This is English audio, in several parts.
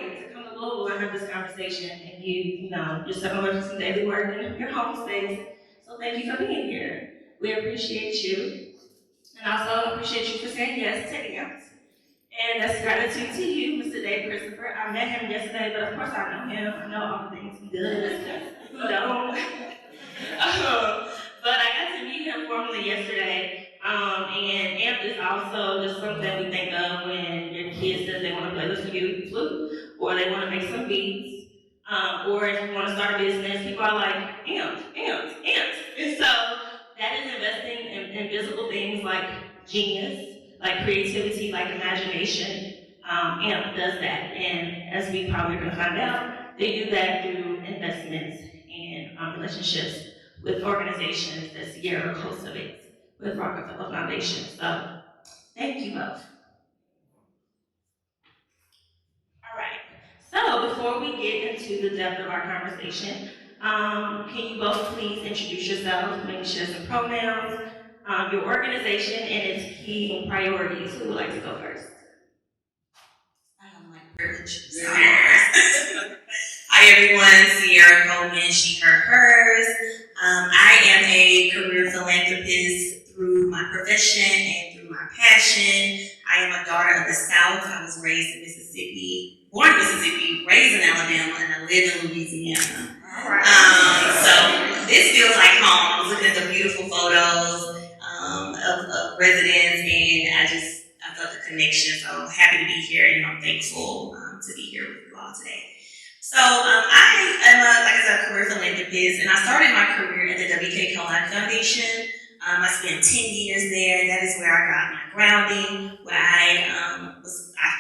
way to come to Louisville and have this conversation and you know, you're stepping away from some daily work and your home space. So thank you for being here. We appreciate you. And also appreciate you for saying yes to Amps. And that's gratitude to you, Mr. Dave Christopher. I met him yesterday, but of course I know him. I know all the things he does. Who don't? But I got to meet him formally yesterday. And AMP is also just something we think of when your kids says they want to play the flute, or they want to make some beats, or if you want to start a business, people are like, AMP. And so that is investing in visible things like genius, like creativity, like imagination. AMP does that, and as we probably are going to find out, they do that through investments and relationships with organizations that Ciara cultivates with Rockefeller Foundation. So, thank you both. All right. So, before we get into the depth of our conversation, can you both please introduce yourselves, maybe share some pronouns, your organization, and its key priorities? Who would like to go first? I don't like privilege. Hi everyone, Ciara, Coleman, she, her, hers. I am a career philanthropist through my profession and through my passion. I am a daughter of the South. I was raised in Mississippi, born in Mississippi, raised in Alabama, and I live in Louisiana. So this feels like home. I was looking at the beautiful photos of residents, and I felt the connection. So happy to be here, and I'm thankful to be here with you all today. So I am a career philanthropist, and I started my career at the W.K. Coleman Foundation. I spent 10 years there. That is where I got my grounding, where I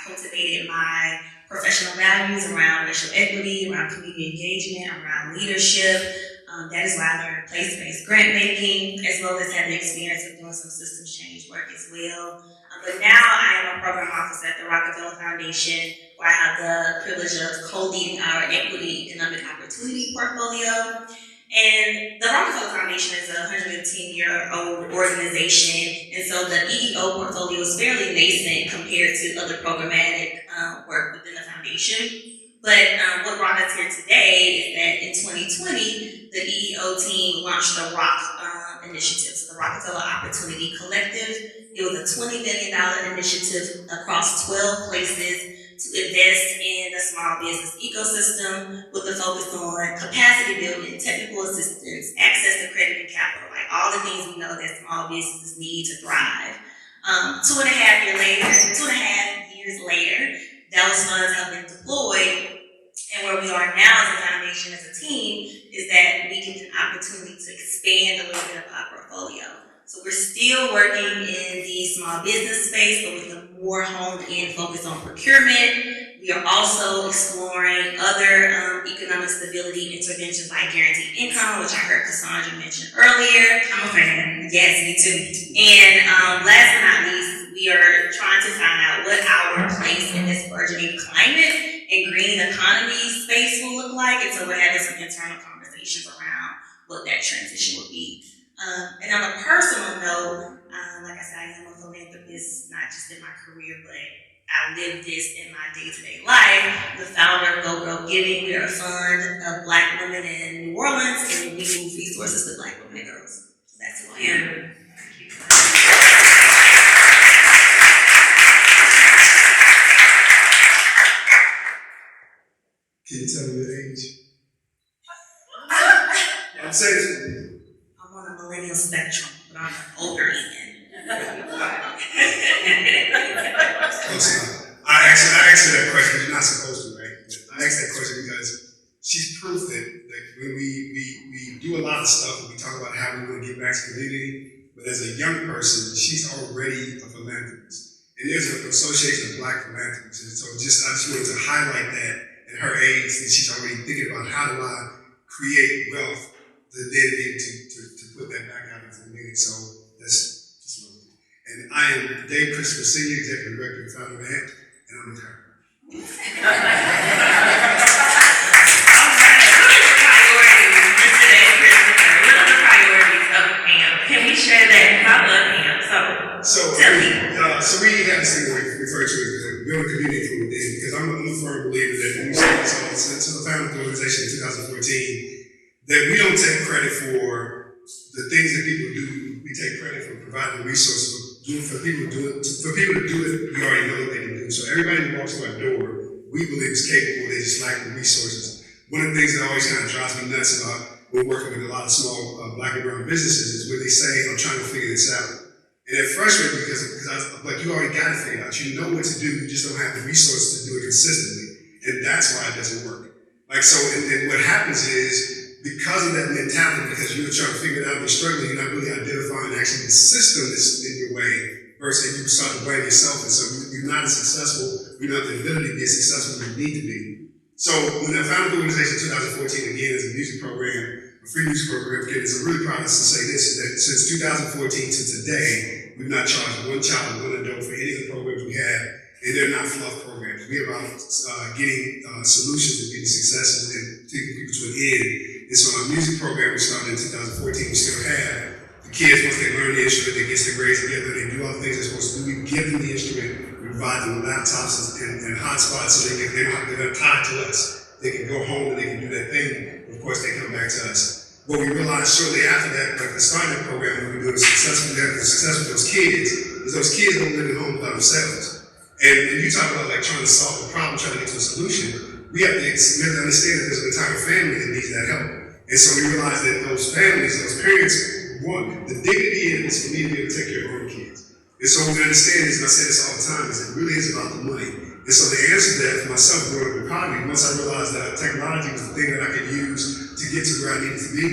cultivated my professional values around racial equity, around community engagement, around leadership. That is why I learned place-based grant making, as well as had the experience of doing some systems change work as well. But now I am a program officer at the Rockefeller Foundation, where I have the privilege of co-leading our equity economic opportunity portfolio. And the Rockefeller Foundation is a 110-year-old organization, and so the EEO portfolio is fairly nascent compared to other programmatic work within the foundation. But what brought us here today is that in 2020, the EEO team launched the ROC initiative, so the Rockefeller Opportunity Collective. It was a $20 million initiative across 12 places to invest in the small business ecosystem with a focus on capacity building, technical assistance, access to credit and capital, like all the things we know that small businesses need to thrive. 2.5 years later, those funds have been deployed, and where we are now as a foundation, as a team, is that we get an opportunity to expand a little bit of our portfolio. So we're still working in the small business space, but with a more honed-in focus on procurement. We are also exploring other economic stability interventions like guaranteed income, which I heard Cassandra mention earlier. I'm a fan. Yes, me too. And last but not least, we are trying to find out what our place in this burgeoning climate and green economy space will look like. And so we're having some internal conversations around what that transition will be. And on a personal note, like I said, I am a philanthropist, not just in my career, but I live this in my day-to-day life. The founder of Go Girl Giving, we are a fund of Black women in New Orleans, and we move resources to Black women and girls. So that's who I am. Thank you. Can you tell me your age? I'm saying I'm on the millennial spectrum, but I'm older end. I asked her that question. You're not supposed to, right? I asked that question because she's proof that when we do a lot of stuff and we talk about how we want to give back to the community, but as a young person, she's already a philanthropist. And there's an association of Black philanthropists. And so I just wanted to highlight that at her age, that she's already thinking about how do I create wealth to then be able to put that back out into the community. So that's just what I'm doing. And I am Dave Christopher, Senior Executive Director and founder of AMP, and I'm with her. Can we share that? I love him. So we have this thing we refer to as building community from within, because I'm a firm believer that founded the organization in 2014, that we don't take credit for the things that people do. We take credit for providing resources for people to do it. For people to do it, we already know what they can do. So everybody who walks through our door, we believe is capable. They just lack the resources. One of the things that always kind of drives me nuts about we're working with a lot of small black and brown businesses is when they say, I'm trying to figure this out. And it frustrates me because I'm like, you already got it figured out. You know what to do, you just don't have the resources to do it consistently. And that's why it doesn't work. Like, so, and what happens is, because of that mentality, because you're trying to figure it out and you're struggling, you're not really identifying actually the system that's in your way, versus you start to blame yourself. And so you're not as successful, you don't have the ability to be as successful as you need to be. So when I founded the organization in 2014, again, as a music program, a free music program, kids, I'm really proud to say this, that since 2014 to today, we've not charged one child, one adult for any of the programs we have, and they're not fluff programs. We're about getting solutions and getting successes and taking people to an end. And so our music program we started in 2014, we still have. The kids, once they learn the instrument, they get their grades together, they do all the things they're supposed to do. We give them the instrument, we provide them with laptops and hotspots so they're not tied to us. They can go home and they can do that thing. Of course, they come back to us. What we realized shortly after that, like the start of the program, when we were successful, having success with those kids, is those kids don't live at home by themselves. And you talk about like trying to solve a problem, trying to get to a solution. We have to understand that there's an entire family that needs that help. And so we realized that those families, those parents, want the dignity is for me to be able to take care of our own kids. And so what we understand is, and I say this all the time, is it really is about the money. And so the answer to that for myself growing up in poverty, once I realized that technology was the thing that I could use to get to where I needed to be,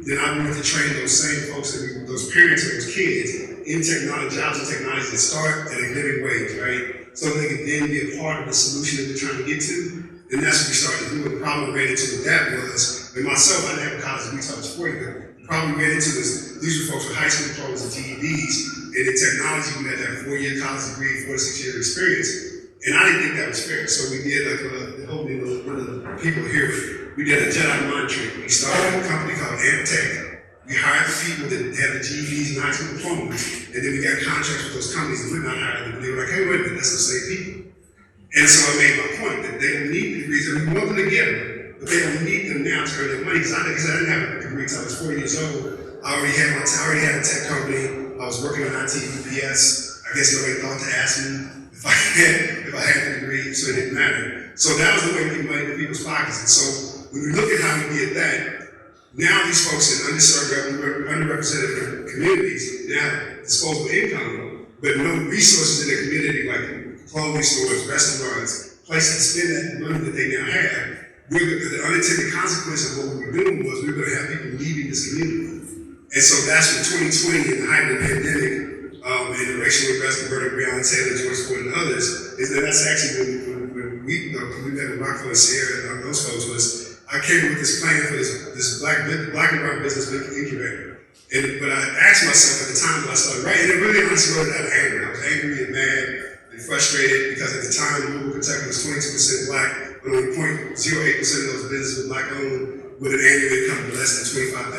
then I wanted to train those same folks, those parents and those kids in technology, jobs and technology that start at a living wage, right? So they can then be a part of the solution that we're trying to get to. And that's what we started doing. The problem we ran into with that was, and myself, I didn't have a college degree until I was 40, but the problem we ran into was these were folks with high school diplomas and GEDs, and in technology, we had to have a 4-year college degree, 4 to 6 year experience. And I didn't think that was fair. So we did like one of the people here, we did a Jedi mind trick. We started a company called Amtech. We hired the people that had the GEDs and high school diplomas, and then we got contracts with those companies and we're not hiring them. They were like, hey, wait a minute, that's the same people. And so I made my point that they don't need the degrees. I mean, we want them to get them, but they don't need them now to earn their money. Because I didn't have a degree until I was 40 years old. I already had a tech company. I was working on IT, UPS. I guess nobody thought to ask me if I had the degree, so it didn't matter. So that was the way we made the people's pockets. And so when we look at how we did that, now these folks in underrepresented communities, they have disposable income, but no resources in their community like clothing stores, restaurants, places to spend that money that they now have. The unintended consequence of what we were doing was we were going to have people leaving this community. And so that's when 2020 and the height of the pandemic, and the racial arrest of Breonna Taylor, George Floyd, and others, is that that's actually when we met with Rockefeller, Ciara, and those folks was, I came with this plan for this black and brown business incubator. But I asked myself at the time when I started writing, and it really honestly wrote out of anger. I was angry and mad and frustrated because at the time, Louisville, Kentucky was 22% black, but only 0.08% of those businesses were black owned with an annual income of less than $25,000,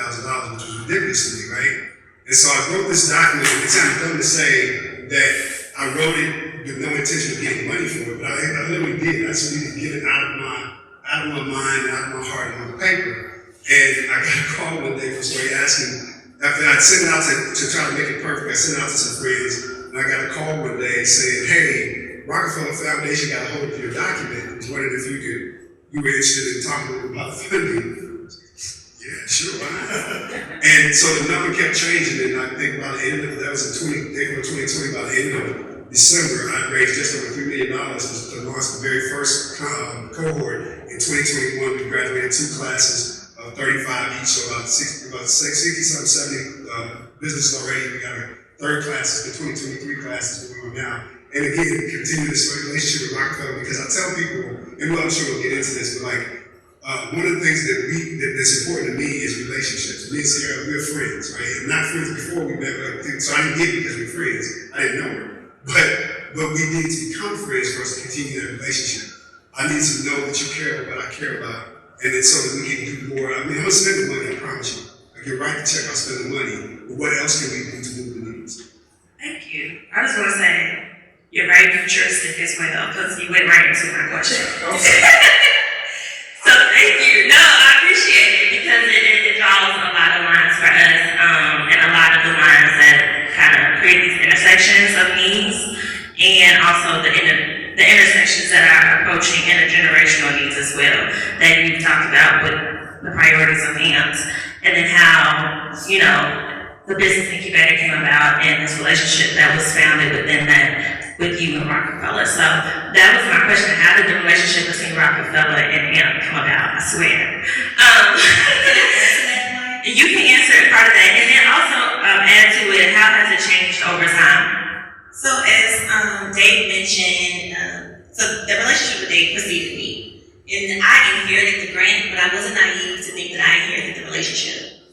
which was ridiculous to me, right? And so I wrote this document, and it's kind of dumb to say that I wrote it with no intention of getting money for it, but I literally did. I just needed to get it out of my mind, out of my heart, and on the paper. And I got a call one day from somebody asking, after I'd sent it out to try to make it perfect, I sent it out to some friends, and I got a call one day saying, hey, Rockefeller Foundation got a hold of your document, and was wondering if you were interested in talking about the funding. Yeah, sure, why not? And so the number kept changing, and I think by the end of, that was in April 2020, by the end of December, I raised just over $3 million to launch the very first cohort. In 2021, we graduated 2 classes, 35 each, so about 60, 70 businesses already. We got our 3rd class, the 2023 classes going on now. And again, continue this relationship with Rockefeller, because I tell people, and I'm sure we'll get into this, but like, one of the things that's important to me is relationships. Me and Ciara, we're friends, right? And not friends before we met, so I didn't get it because we're friends. I didn't know her. But we need to become friends for us to continue that relationship. I need to know that you care about what I care about, and then so that we can do more. I mean, I'm gonna spend the money, I promise you. I can write the check, I'll spend the money, but what else can we do to move the needles? Thank you. I just want to say, you're very futuristic as well, because you went right into my question. So thank approaching intergenerational needs as well that you talked about with the priorities of AMPS, and then how, you know, the business incubator came about and this relationship that was founded within that with you and Rockefeller. So that was my question. How did the relationship between Rockefeller and AMP come about? I swear. You can answer part of that, and then also add to it, how has it changed over time? So as Dave mentioned, so the relationship with Dave preceded me. And I inherited the grant, but I wasn't naive to think that I inherited the relationship.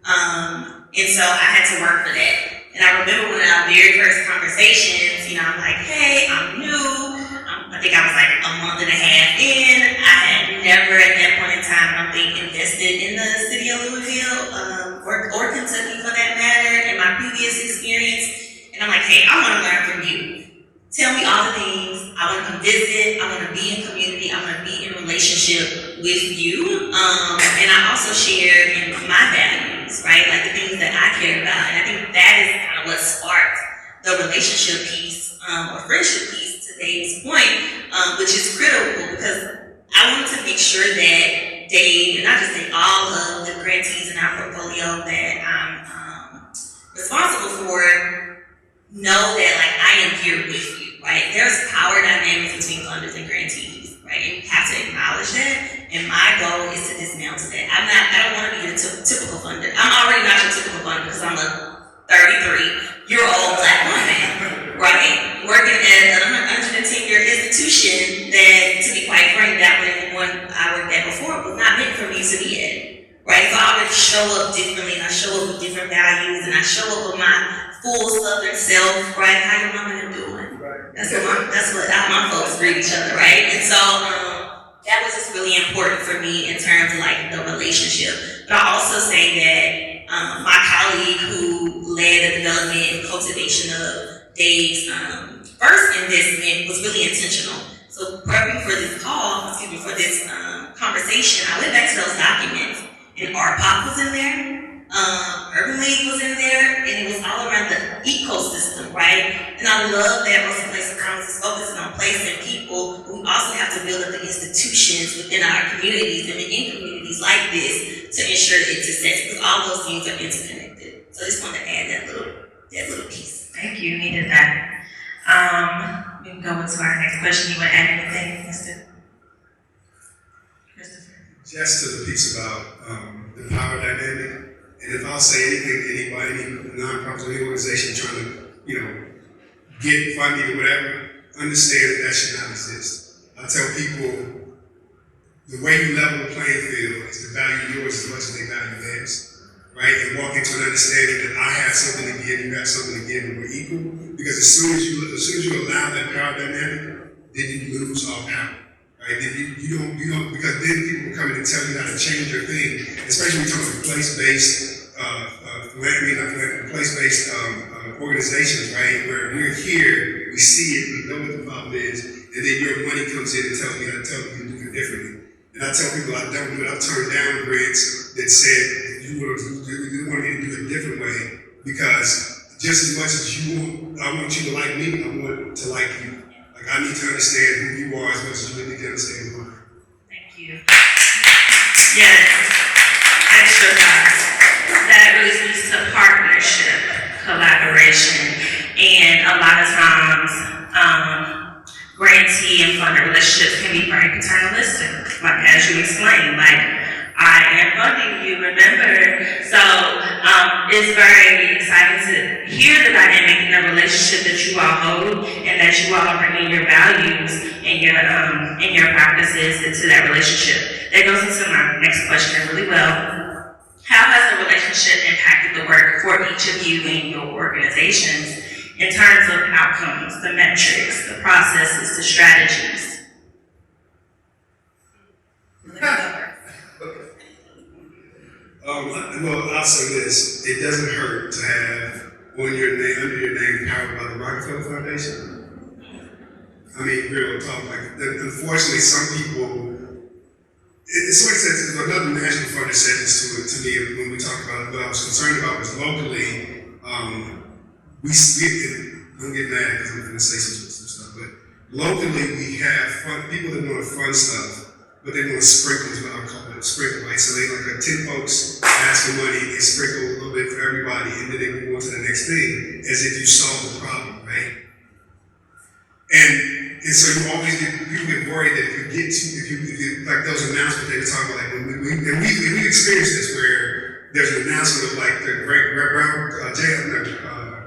And so I had to work for that. And I remember one of our very first conversations, you know, I'm like, hey, I'm new. I think I was like a month and a half in. I had never at that point in time, I don't think, invested in the city of Louisville, or Kentucky for that matter, in my previous experience. And I'm like, hey, I want to learn from you. Tell me all the things. I want to come visit. I want to be in community. I want to be in relationship with you. And I also share in my values, right? Like the things that I care about. And I think that is kind of what sparked the relationship piece or friendship piece to Dave's point, which is critical because I wanted to make sure that Dave, and not just Dave, all of the grantees in our portfolio that I'm responsible for, know that like I am here with you, right? There's power dynamics between funders and grantees, right? And you have to acknowledge that. And my goal is to dismantle that. I don't want to be the typical funder. I'm already not your typical funder because I'm a 33-year-old Black woman, right? Working at a 110-year institution that, to be quite frank, that one I worked at before was not meant for me to be at, right? So I already show up differently, and I show up with different values, and I show up with my full Southern self, right? How your mama doing? That's what my folks greet each other, right? And so that was just really important for me in terms of like the relationship. But I also say that my colleague who led the development and cultivation of Dave's first investment was really intentional. So prepping for this for this conversation, I went back to those documents, and RPOP was in there. Urban League was in there, and it was all around the ecosystem, right? And I love that most places is focusing on placing people. We also have to build up the institutions within our communities and in communities like this to ensure its success, because all those things are interconnected. So I just wanted to add that little piece. Thank you, needed that. We can go into our next question. You want to add anything, Mr. Christopher? Just to the piece about the power dynamic. And if I'll say anything to anybody, any nonprofit, any organization trying to, you know, get funding or whatever, understand that should not exist. I tell people, the way you level the playing field is to value yours as much as they value theirs, right? And walk into an understanding that I have something to give, you have something to give, and we're equal. Because as soon as you allow that power dynamic, then you lose all power. Right? Then you don't, because then people will come in and tell you how to change your thing, especially when you're talking about place-based organizations, right? Where we're here, we see it, we know what the problem is, and then your money comes in and tells me how to tell you to do it differently. And I tell people I don't do it. I've turned down grants that said you want me to do it a different way, because just as much as I want you to like me, I want to like you. Like I need to understand who you are as much as you need to understand who I am. Thank you. Yes, extra thoughts. That really speaks to partnership, collaboration, and a lot of times, grantee and funder relationships can be very paternalistic, like as you explained, like I am funding you, remember? So it's very exciting to hear the dynamic in the relationship that you all hold, and that you all are bringing your values and your practices into that relationship. That goes into my next question really well. How has the relationship impacted the work for each of you and your organizations in terms of outcomes, the metrics, the processes, the strategies? Well, I'll say this: it doesn't hurt to have under your name, powered by the Rockefeller Foundation. I mean, real talk. Like, unfortunately, some people. It's like another national funder said this to me when we talked about it. What I was concerned about was locally. Don't get mad because I'm going to say some stuff, but locally we have fun, people that want to fund stuff, but they want to sprinkle is what I call it, sprinkle, right? So they like 10 folks ask for money, they sprinkle a little bit for everybody, and then they move on to the next thing as if you solve the problem, right? And so you always people get worried that if you like those announcements they were talking about, like we experienced this where there's an announcement of like the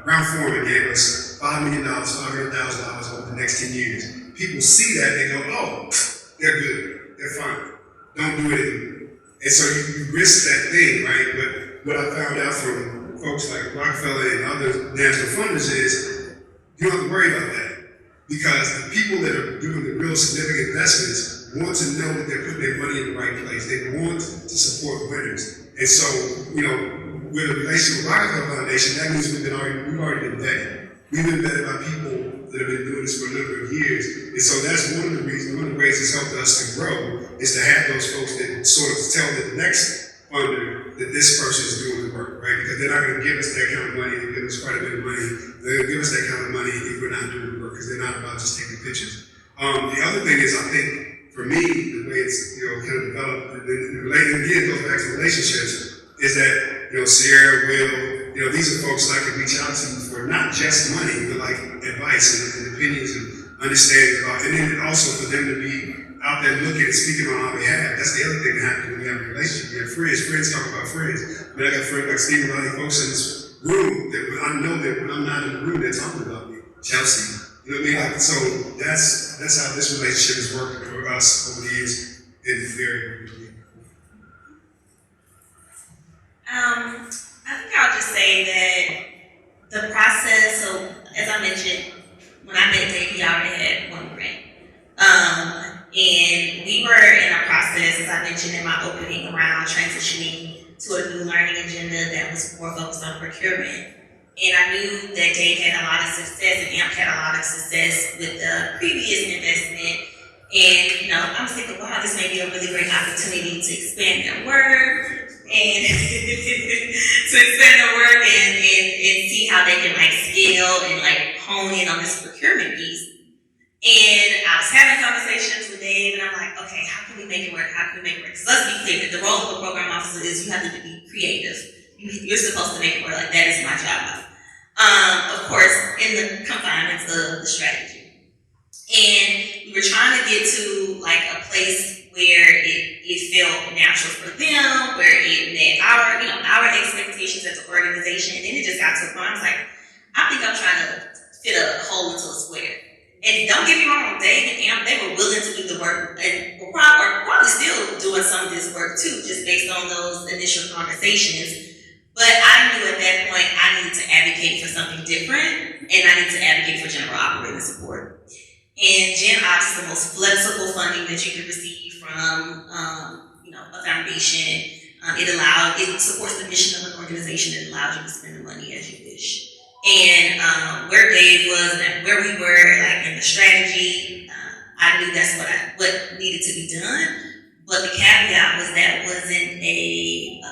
Brown Foreman gave us $5 million, $500,000 over the next 10 years. People see that, they go, oh, they're good, they're fine, don't do it anymore. And so you risk that thing, right? But what I found out from folks like Rockefeller and other national funders is you don't have to worry about that. Because the people that are doing the real significant investments want to know that they're putting their money in the right place. They want to support winners. And so, with a relationship with Rockefeller Foundation, that means we've already been vetted. We've been vetted by people that have been doing this for a number of years. And so that's one of the ways it's helped us to grow is to have those folks that sort of tell the next funder that this person is doing the work, right? Because they're not going to give us that kind of money, they'll give us quite a bit of money. They're going to give us that kind of money if we're not doing the work, because they're not about just taking pictures. The other thing is, I think, for me, the way it's kind of developed, and again, it goes back to relationships, is that, Ciara, Will, these are folks that I can reach out to for not just money, but like advice and opinions and understanding about, and then also for them to be out there looking and speaking on our behalf. That's the other thing that happens when we have a relationship. We have friends. Friends talk about friends. I mean, I got friends like Steve and a lot of folks in this room that I know that when I'm not in the room, they're talking about me. Chelsea. You know what I mean? Like, so that's how this relationship has worked for us over the years. It's very, very good. I think I'll just say that the process, so as I mentioned, when I met Dave, he already had one grant. And we were in a process, as I mentioned in my opening, around transitioning to a new learning agenda that was more focused on procurement. And I knew that Dave had a lot of success and AMP had a lot of success with the previous investment. And, I'm thinking, wow, this may be a really great opportunity to expand their work and and see how they can scale and hone in on this procurement piece. And I was having conversations with Dave, and I'm like, okay, how can we make it work? How can we make it work? Because let's be clear, the role of a program officer is you have to be creative. You're supposed to make it work. Like, that is my job. Of course, in the confinements of the strategy. And we were trying to get to a place where it felt natural for them, where it met our expectations as an organization. And then it just got to a point I was like, I think I'm trying to fit a hole into a square. And don't get me wrong, Dave and Amp, they were willing to do the work, and were probably still doing some of this work too, just based on those initial conversations. But I knew at that point I needed to advocate for something different, and I needed to advocate for general operating support. And Gen Ops is the most flexible funding that you can receive from a foundation. It supports the mission of an organization and allows you to spend the money as you wish. And where Dave was and where we were in the strategy, I knew that's what needed to be done. But the caveat was that wasn't a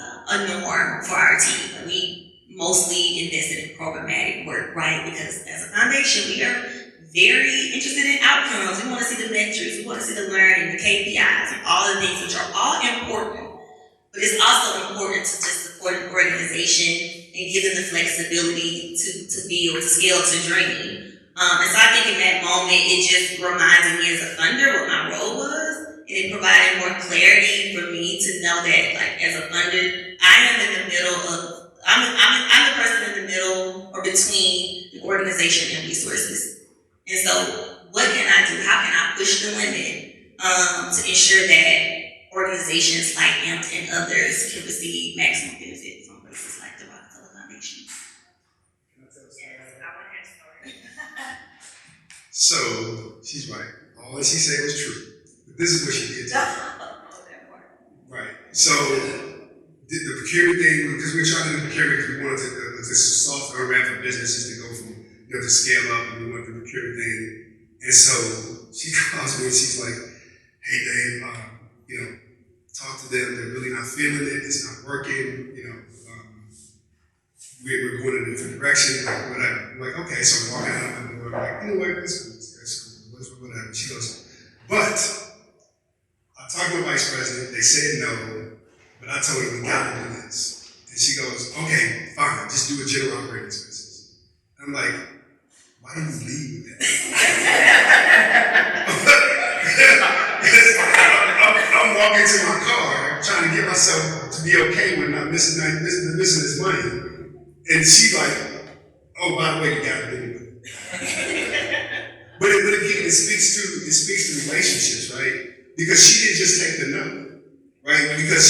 norm for our team. We mostly invested in programmatic work, right? Because as a foundation, we are very interested in outcomes. We want to see the metrics, we want to see the learning, the KPIs, and all the things which are all important. But it's also important to just support an organization and give them the flexibility to build, to scale, to dream. And so I think in that moment, it just reminded me as a funder what my role was, and it provided more clarity for me to know that, as a funder, I am in the middle of, I'm the person in the middle or between the organization and resources. And so, what can I do? How can I push the limit to ensure that organizations like AMP and others can receive maximum benefit from places like the Rockefeller Foundation? Yes, I want to hear the story. So, she's right. All that she said was true. But this is what she did. Right. So, the procurement thing, because we were trying to do procurement because we wanted to this software ramp for businesses to go from, to scale up, and we wanted the procurement thing. And so, she calls me and she's like, hey, Dave, talk to them, they're really not feeling it, it's not working, we're going in a different direction, whatever. I'm like, okay, so I'm walking out of the door, I'm like, you know what, that's cool. whatever. She goes, but I talked to the vice president, they said no, but I told her we gotta do this. And she goes, okay, fine, just do a general operating expenses. I'm like, why don't you lead with that? I'm walking to my car, trying to get myself to be okay when I'm missing this money. And she's like, oh, by the way, you got it anyway. But again, it speaks to relationships, right? Because she didn't just take the no, right? Because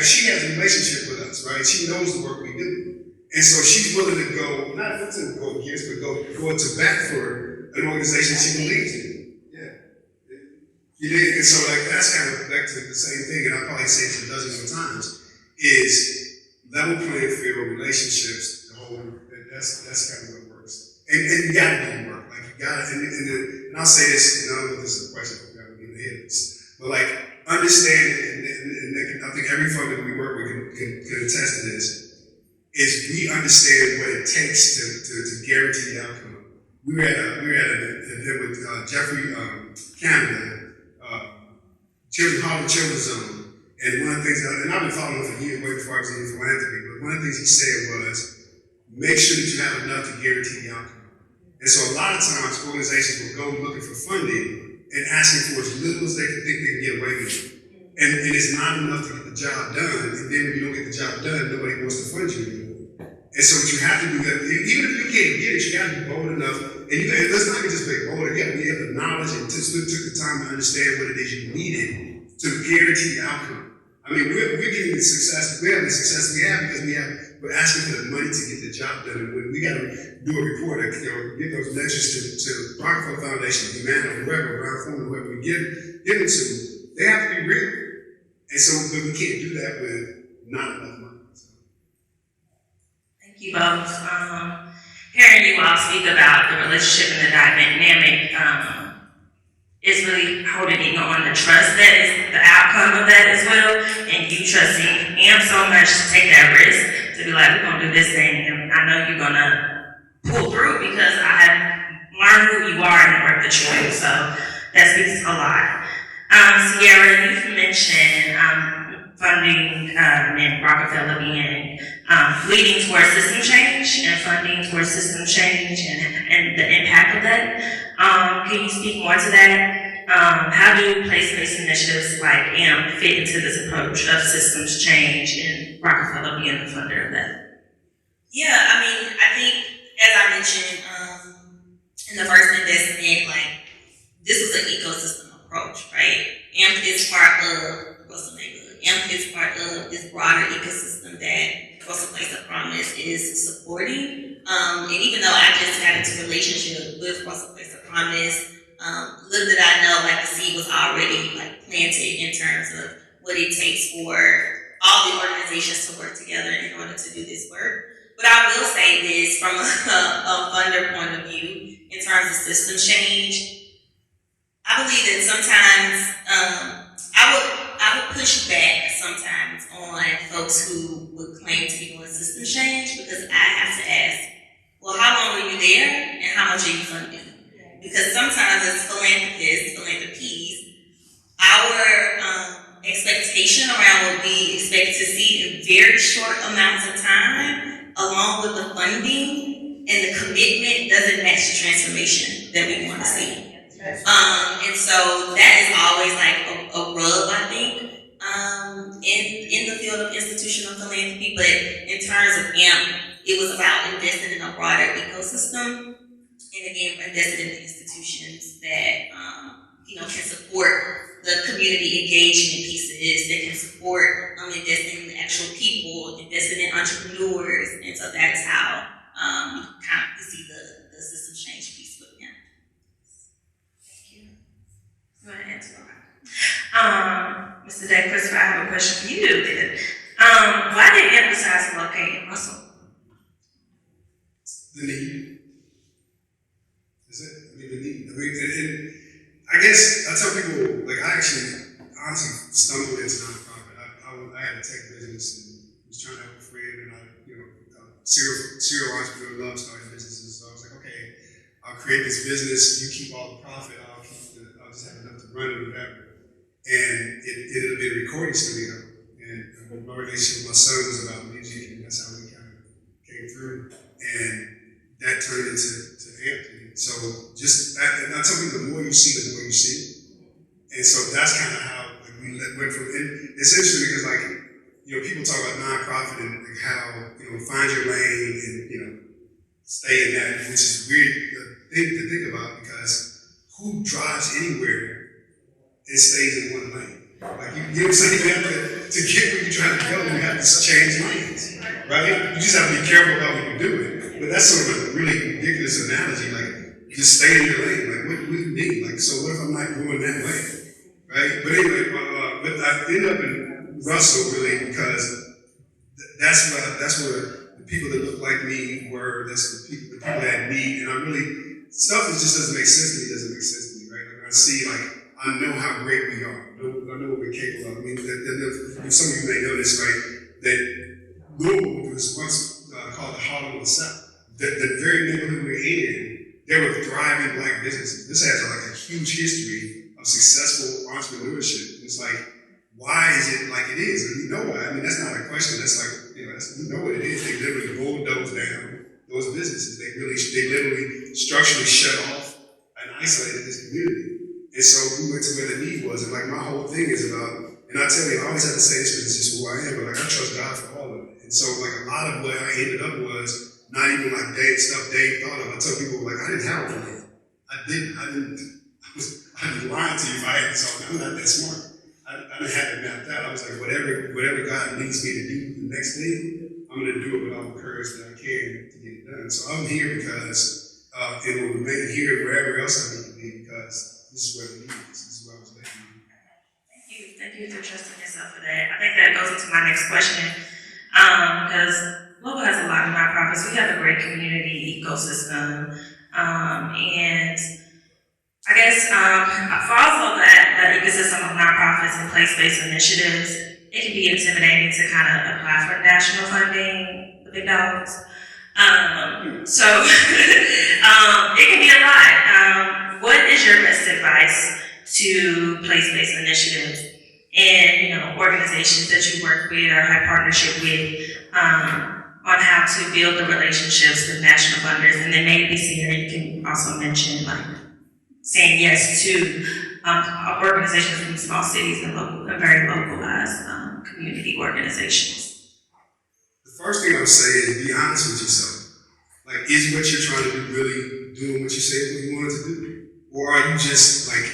she has a relationship with us, right? She knows the work we do. And so she's willing to go, not to go against, but go to bat for an organization she believes in. Yeah. You did, and so that's kind of back to the same thing, and I'll probably say it a dozen more times, is level playing field relationships, that's kind of what works. And you gotta do the work. Like you gotta, and I'll say this, and I don't know if this is a question for God, we're gonna hit this, but like understand, and I think every funder we work with can attest to this, is we understand what it takes to guarantee the outcome. We were at an event with Jeffrey Canada, Harvard Children's Zone, and one of the things, and I've been following him for years, way before I was in philanthropy, but one of the things he said was, make sure that you have enough to guarantee the outcome. And so a lot of times organizations will go looking for funding and asking for as little as they can think they can get away with. And it's not enough to get the job done, and then when you don't get the job done, nobody wants to fund you anymore. And so what you have to do, even if you can't get it, you got to be bold enough, and let's not just be bold, you got to have the knowledge and took the time to understand what it is you needed to guarantee the outcome. I mean, we're getting the success, we have the success we have because we're asking for the money to get the job done. And when we got to do a report, give those lectures to Rockefeller Foundation, Humana, whoever, Brown Foreman, whoever we give it to, they have to be real. And so, but we can't do that with not enough money. So. Thank you both. Hearing you all speak about the relationship and the dynamic is really holding on the trust that is the outcome of that as well, and you trusting him so much to take that risk to be like, we're gonna do this thing, and I know you're gonna pull through because I have learned who you are and the work that you do. So that speaks a lot. Ciara, you've mentioned funding and Rockefeller being leading towards system change and funding towards system change and the impact of that. Can you speak more to that? How do place-based initiatives like AMP fit into this approach of systems change and Rockefeller being the funder of that? Yeah, I mean, I think, as I mentioned in the first investment, like, this is an ecosystem approach, right? AMP is part of Russell Neighborhood. AMP is part of this broader ecosystem that Russell Place of Promise is supporting. And even though I just got into a relationship with Russell Place of Promise, little did I know, like, the seed was already like planted in terms of what it takes for all the organizations to work together in order to do this work. But I will say this from a funder point of view, in terms of system change, I believe that sometimes I would push back sometimes on folks who would claim to be doing system change, because I have to ask, well, how long were you there and how much are you funding? Because sometimes as philanthropies, our expectation around what we expect to see in very short amounts of time, along with the funding and the commitment, doesn't match the transformation that we want to see. And so that is always like a rub, I think, in the field of institutional philanthropy. But in terms of AMP, it was about investing in a broader ecosystem, and again, invested in the institutions that can support the community engagement pieces, that can support investing in the actual people, investing in entrepreneurs, and so that's how we see the system change piece with them. Thank you. I'm going to answer that. Mr. Day, Christopher, I have a question for you then. Why did you emphasize to locate in Russell? The need. Is it? I mean, the need. And I guess I tell people, like, I actually honestly stumbled into nonprofit. I had a tech business and was trying to help a friend, and serial entrepreneur, love starting businesses. So I was like, okay, I'll create this business, you keep all the profit, I'll just have enough to run or whatever. And it ended up being a recording studio. And my relationship with my son was about music, and that's how we kind of came through. And that turned into Anthony. So just that, and I tell people, the more you see, the more you see. And so that's kind of how we went from. And it's interesting because, like, people talk about nonprofit and like how find your lane and stay in that, which is weird thing to think about because who drives anywhere and stays in one lane? Like you know what I'm saying? You have to get where you're trying to go, you have to change lanes, right? You just have to be careful about what you're doing. But that's sort of a really ridiculous analogy. Like just stay in your lane. Like what do you mean? Like so, what if I'm not going that way, right? But anyway, but I ended up in Russell really because that's where the people that look like me were. That's the people that had need, and I really stuff that just doesn't make sense to me. Doesn't make sense to me, right? Like I see, like I know how great we are. I know what we're capable of. I mean, some of you may know this, right? That Louisville was once called the Harlem of the South. The very neighborhood we're in, there were thriving black businesses. This has like a huge history of successful entrepreneurship. It's like, why is it like it is? And we know why. I mean, that's not a question. That's like, we know what it is. They literally bulldozed down those businesses. They literally structurally shut off and isolated this community. And so we went to where the need was. And like my whole thing is about, and I tell you, I always have to say this because it's just who I am, but like I trust God for all of it. And so like a lot of what I ended up was not even like stuff Dave thought of. I tell people like I didn't have a plan. I was lying to you if I had something. I'm not that smart. I didn't have it mapped out. I was like, whatever God needs me to do the next thing, I'm gonna do it with all the courage that I can to get it done. So I'm here because it will remain here wherever else I need to be because this is where the need is. This is where I was making it. Thank you for trusting yourself for that. I think that goes into my next question. Because Louisville has a lot of nonprofits. We have a great community ecosystem. And I guess for also that ecosystem of nonprofits and place-based initiatives, it can be intimidating to kind of apply for national funding, the big dollars. So it can be a lot. What is your best advice to place-based initiatives and organizations that you work with or have partnership with on how to build the relationships with national funders? And then maybe Ciara, you can also mention like saying yes to organizations from small cities and very localized community organizations. The first thing I would say is be honest with yourself. Like, is what you're trying to do really doing what you say what you wanted to do? Or are you just like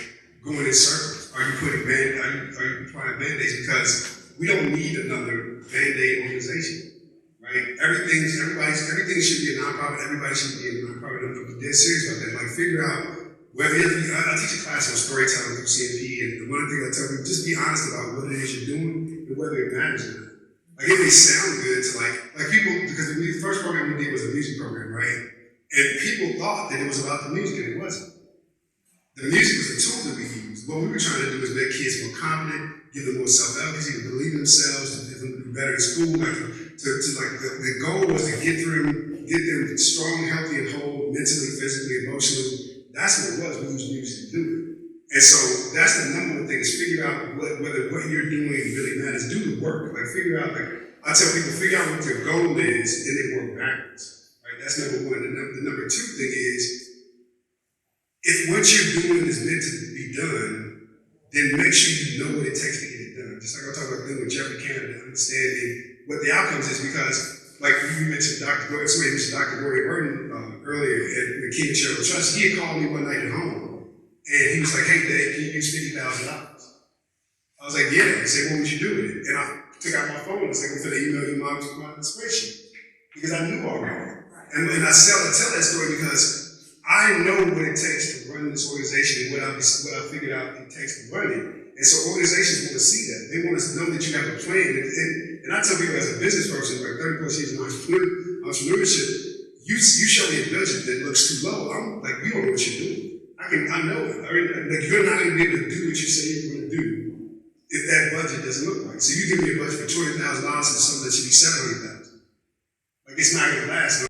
going in circles? Are you putting are you applying band-aids? Because we don't need another band-aid organization, right? Everything should be a nonprofit. Everybody should be a nonprofit. I'm dead serious about that. Like, figure out whether I teach a class on storytelling through CNP, and the one thing I tell people, just be honest about what it is you're doing and whether it matters or not. Like, it may sound good to like people, because the first program we did was a music program, right? And people thought that it was about the music, and it wasn't. The music was a tool that we used. What we were trying to do was make kids more confident, give them more self-efficacy, to believe in themselves, to do better in school. The goal was to get them strong, healthy, and whole, mentally, physically, emotionally. That's what it was. We used music to do it. And so that's the number one thing is figure out whether what you're doing really matters. Do the work. Like figure out, I tell people, figure out what your goal is and then work backwards. Right? That's number one. The number two thing is, if what you're doing is meant to be done, then make sure you know what it takes to get it done. Just like I talked about with Jeffrey Canada, understanding what the outcomes is, because like you mentioned somebody mentioned Dr. Gordon Burton earlier at the King of Charitable Trust. He had called me one night at home, and he was like, "Hey, Dave, can you use $50,000?" I was like, "Yeah." He said, "What would you do with it?" And I took out my phone and said, "I'm going to email you my spreadsheet," because I knew already. And I tell that story because I know what it takes to run this organization and what I figured out it takes to run it. And so organizations want to see that. They want to know that you have a plan. And I tell people as a business person, like 30 plus years in entrepreneurship, you show me a budget that looks too low. I'm like, you don't know what you're doing. I know it. Like, you're not going to be able to do what you say you're going to do if that budget doesn't look right. So you give me a budget for $20,000 and something that should be $700,000. Like, it's not going to last.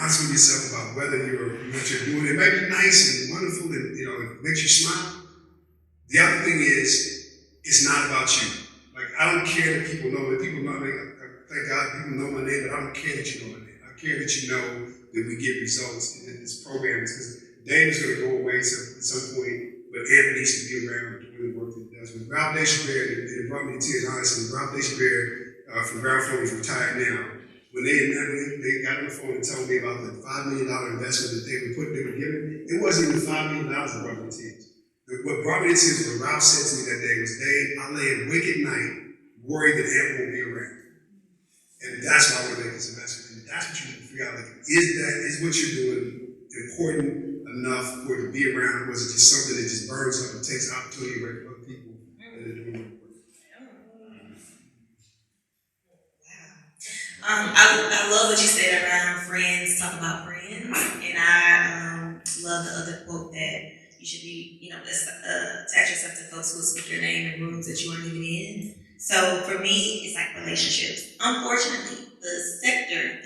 honest with yourself about whether what you're doing, it may be nice and wonderful and it makes you smile. The other thing is, it's not about you. Like, I don't care that people know that people know me. Thank God people know my name, but I don't care that you know my name. I care that you know that we get results in this program, because Dave is going to go away at some point, but Anthony needs to be around doing the work that he does. With Ralph Deshabere, it brought me to tears, honestly. Ralph Deshabere from Ground Floor is retired now. When they got on the phone and told me about the $5 million investment that they were giving, it wasn't even $5 million that brought me to tears. What brought me to tears was what Ralph said to me that day was, Dave, I lay awake at night worried that Ant won't be around. And that's why I want to make this investment. And that's what you need to figure out. Like, is what you're doing important enough for it to be around, or is it just something that just burns up and takes opportunity away from other people that are doing the work? I love what you said around friends talk about friends, and I love the other quote that you should be, attach yourself to folks who will speak your name in rooms that you aren't even in. So for me, it's like relationships. Unfortunately, the sector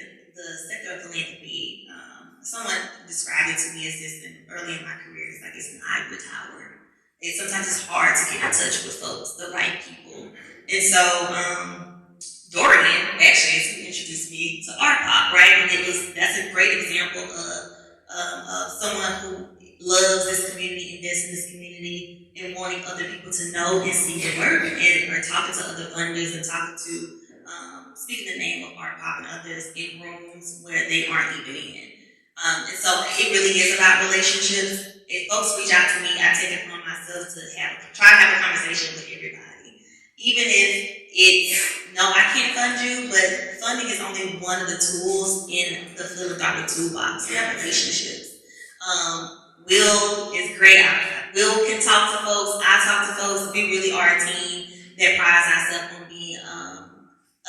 of philanthropy, someone described it to me as this early in my career. It's like it's an ivory tower. Sometimes it's hard to get in touch with folks, the right people. And so Dorian actually is who introduced me to art pop, right? And that's a great example of someone who loves this community, invests in this community, and wanting other people to know and see their work, and or talking to other funders and talking to speaking the name of art pop and others in rooms where they aren't even in. And so it really is about relationships. If folks reach out to me, I take it upon myself to try to have a conversation with everybody. Even if it's, no, I can't fund you, but funding is only one of the tools in the philanthropic toolbox. We have relationships. Will is great. Will can talk to folks. I talk to folks. We really are a team that prides ourselves on being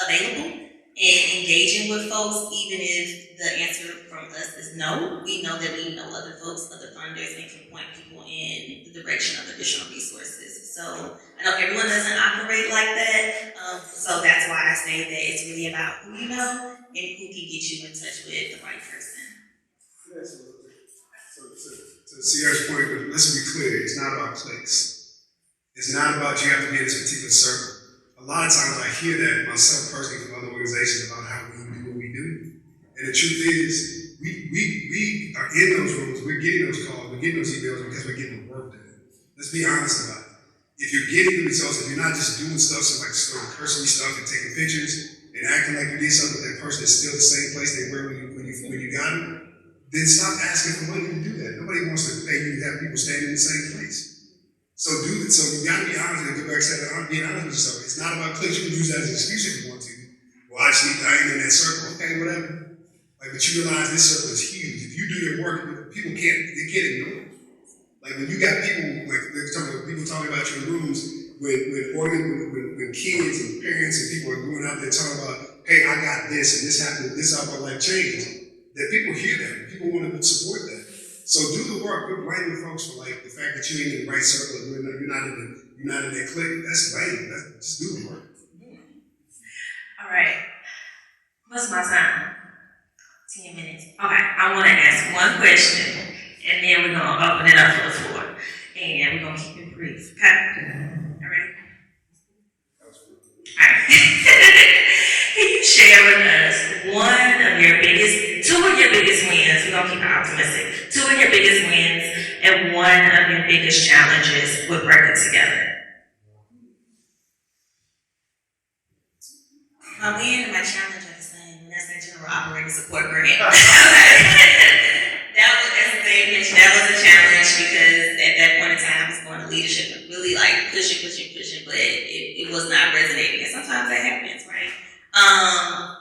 available and engaging with folks, even if the answer from us is no. We know that we know other folks, other funders, and can point people in the direction of additional resources. So I know everyone doesn't operate like that. So that's why I say that it's really about who you know and who can get you in touch with the right person. To Ciara's point, but let's be clear, it's not about clicks. It's not about you have to be in this particular circle. A lot of times I hear that myself personally from other organizations about how we do what we do. And the truth is, we are in those rooms, we're getting those calls, we're getting those emails because we're getting the work done. Let's be honest about it. If you're getting the results, if you're not just doing stuff, so like cursory stuff and taking pictures and acting like you did something, but that person is still the same place they were when you got them, then stop asking for money to do that. Nobody wants to pay you to have people standing in the same place. So you gotta be honest and get back to that. I'm being honest with yourself. It's not about clicks. You can use that as an excuse if you want to. Well, I ain't in that circle. Okay, whatever. Like, but you realize this circle is huge. If you do your work, people can't ignore it. Like when you got people talking about you in rooms when kids and parents and people are going out there talking about, hey, I got this and this happened, this how my life changed. That people hear that, people want to support that. So do the work. Quit blaming folks for like the fact that you ain't in the right circle, or you're not in that clique. That's lame. Just do the work. All right. What's my time? 10 minutes. Okay. I want to ask one question, and then we're gonna open it up for the floor, and we're gonna keep it brief. Okay. All right. All right. Can you share with us two of your biggest wins? We're gonna keep it optimistic. Two of your biggest wins and one of your biggest challenges with working together. My win and my challenge are the same, and that's that general operating support grant. That was a challenge because at that point in time I was going to leadership and really like pushing, but it was not resonating. And sometimes that happens, right?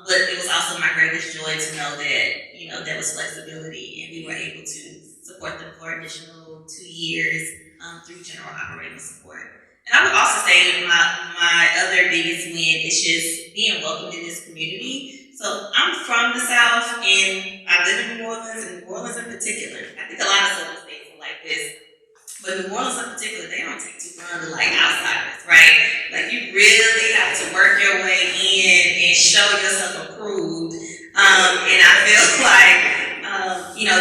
But it was also my greatest joy to know that, there was flexibility and we were able to support them for an additional 2 years through general operating support. And I would also say my other biggest win is just being welcomed in this community. So I'm from the South and I live in New Orleans, and New Orleans in particular. I think a lot of southern states are like this. But New Orleans in particular, they don't take too far to like outsiders, right? Like you really have to work your way in and show yourself approved. And I feel like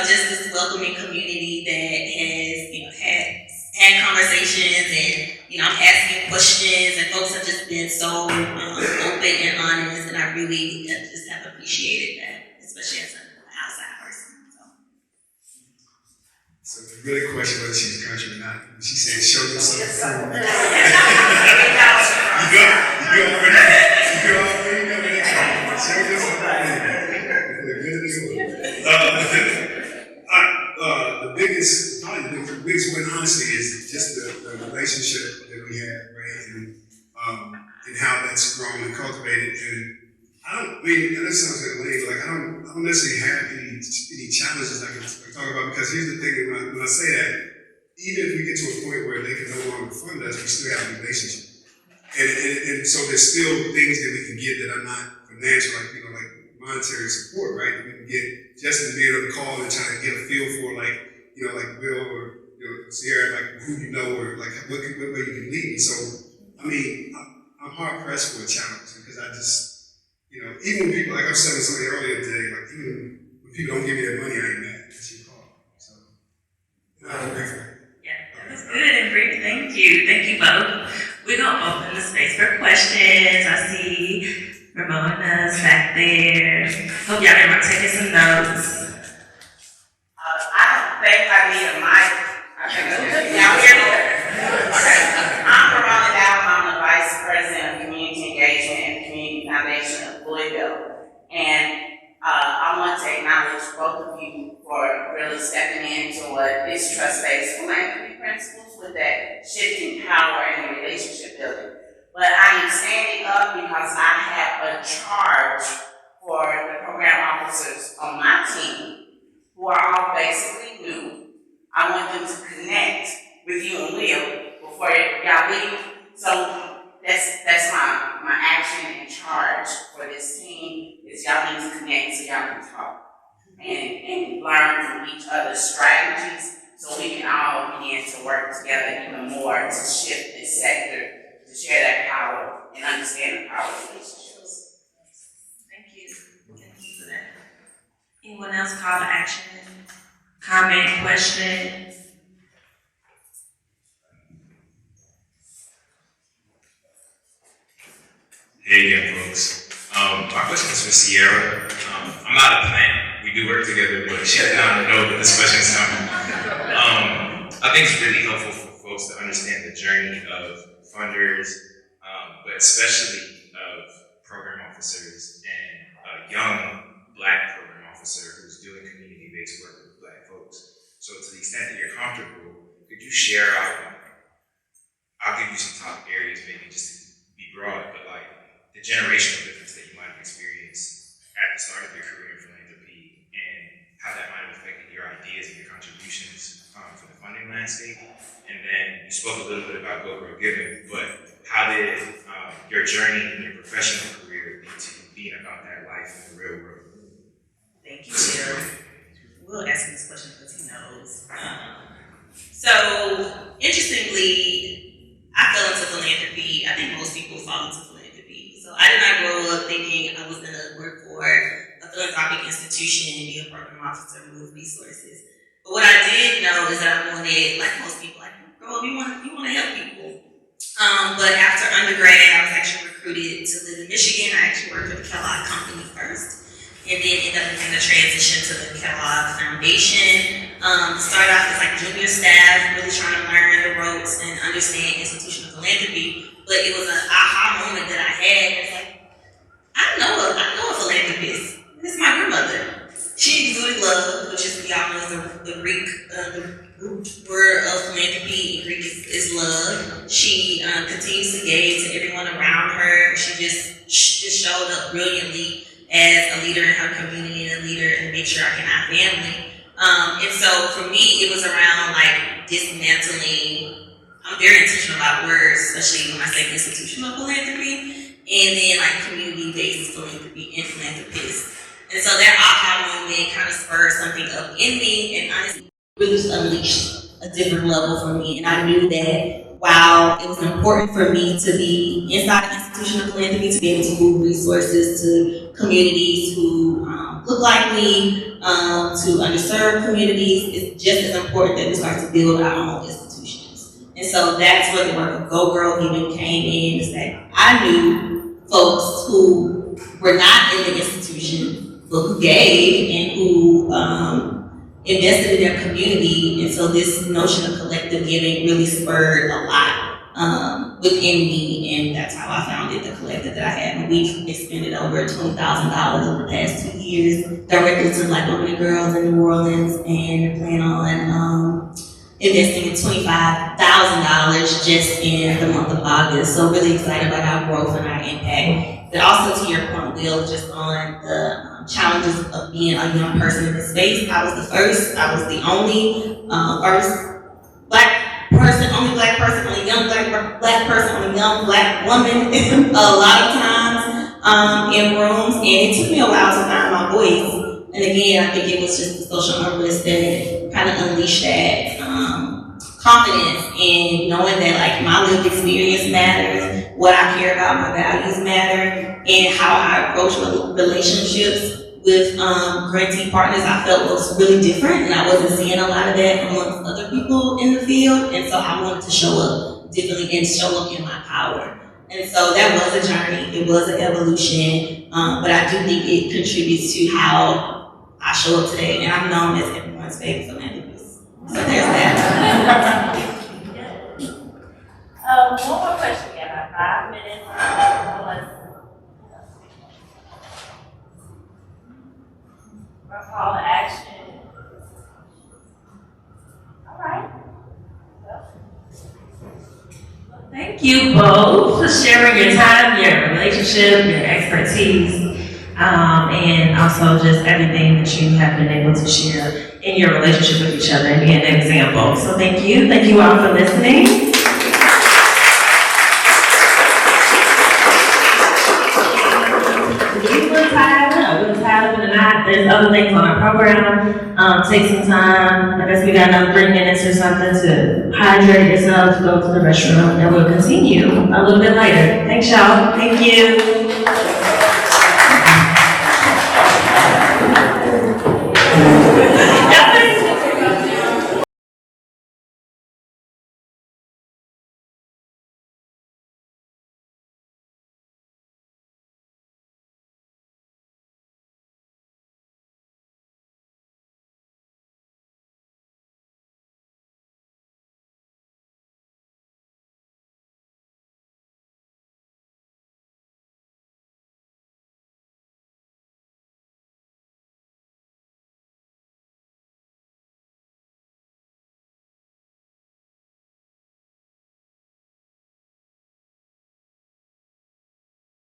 just this welcoming community that has, had conversations and, I'm asking questions and folks have just been so open and honest, and I really just have appreciated that, especially as an outside person. So the really question whether she's country or not, she said, show yourself approved. You already know that. Show yourself probably the biggest win, honestly, is just the relationship that we have, right? And how that's grown and cultivated. And that sounds like lame, like I don't necessarily have any challenges I can talk about, because here's the thing, when I say that, even if we get to a point where they can no longer fund us, we still have a relationship. And so there's still things that we can get that are not financial, like monetary support, right? That we can get just to be able to call and try to get a feel for, like Bill or Ciara, like who you know, or like what way you can lead me. So I'm hard pressed for a challenge, because I just, even when people, like I was telling somebody earlier today, like even when people don't give me their money, I ain't mad. That's your call. So I'm grateful. Yeah, that was good and brief. Thank you. Thank you both. We're gonna open the space for questions. I see Ramona's back there. Hope y'all are taking some notes. I don't think I need a mic. Y'all hear me? Okay. I'm Ramona Dow. I'm the Vice President of Community Engagement and Community Foundation of Louisville. And I want to acknowledge both of you for really stepping into what is trust-based philanthropy principles with that shifting power and the relationship building. But I am standing up because I have a charge for the program officers on my team who are all basically new. I want them to connect with you and Will before y'all leave. So that's my action and charge for this team, is y'all need to connect so y'all can talk and learn from each other's strategies, so we can all begin to work together even more to shift this sector, to share that power and understand the power of relationships. Thank you. Thank you for that. Anyone else call to action? Comment, question? Hey again, folks. My question is for Ciara. I'm not a plant. We do work together, but she does not know that this question is coming. I think it's really helpful for folks to understand the journey of funders, but especially of program officers and a young Black program officer who's doing community-based work with Black folks. So to the extent that you're comfortable, could you share out, I'll give you some top areas maybe just to be broad, but like the generational difference that you might have experienced at the start of your career in philanthropy, and how that might have affected your ideas and your contributions for the funding landscape. And then you spoke a little bit about Go Grow Giving, but how did your journey in your professional career lead to being about that life in the real world? Thank you, Ciara. We'll ask him this question because he knows. So, interestingly, I fell into philanthropy. I think most people fall into philanthropy. So I did not grow up thinking I was going to work for a philanthropic institution and be a program officer and move resources. But what I did know is that I wanted, like most people, like, grow up, you want to help people. But after undergrad, I was actually recruited to live in Michigan. I actually worked for the Kellogg Company first, and then ended up making the transition to the Kellogg Foundation. Started off as like junior staff, really trying to learn the ropes and understand institutional philanthropy. But it was an aha moment that I had. It's like, I know a philanthropist. This is my grandmother. She exuded love, which is, y'all know, the Greek root word of philanthropy in Greek is love. She continues to give to everyone around her. She just showed up brilliantly as a leader in her community and a leader in the Make Sure I Can Have Family. And so for me, it was around like dismantling. I'm very intentional about words, especially when I say institutional philanthropy, and then like community-based philanthropy and philanthropists. And so that aha moment kind of spurred something up in me, and honestly, really just unleashed a different level for me. And I knew that while it was important for me to be inside of institutional philanthropy, to be able to move resources, to communities who look like me, to underserved communities. It's just as important that we start to build our own institutions. And so that's where the work of Go Girl Giving came in, is that I knew folks who were not in the institution, but who gave and who invested in their community. And so this notion of collective giving really spurred a lot within me, and that's how I founded the collective that I had. And we've expended over $20,000 over the past 2 years directly to Black women and girls in New Orleans, and plan on investing in $25,000 just in the month of August. So really excited about our growth and our impact. But also, to your point, Will, just on the challenges of being a young person in this space. I was the first, I was the only first only black person, only young black person, only young black woman a lot of times in rooms, and it took me a while to find my voice. And again, I think it was just the social unrest that kind of unleashed that confidence in knowing that like my lived experience matters, what I care about, my values matter, and how I approach relationships with grantee partners I felt was really different, and I wasn't seeing a lot of that amongst other people in the field, and so I wanted to show up differently and show up in my power. And so that was a journey, it was an evolution, but I do think it contributes to how I show up today, and I'm known as everyone's favorite philanthropist. So there's that. One more question, we have about 5 minutes. Call to action. All right. Thank you both for sharing your time, your relationship, your expertise, and also just everything that you have been able to share in your relationship with each other and being an example. So thank you. Thank you all for listening. There's other things on our program. Take some time. I guess we got another 3 minutes or something to hydrate yourself, go to the restroom, and we'll continue a little bit later. Thanks, y'all. Thank you.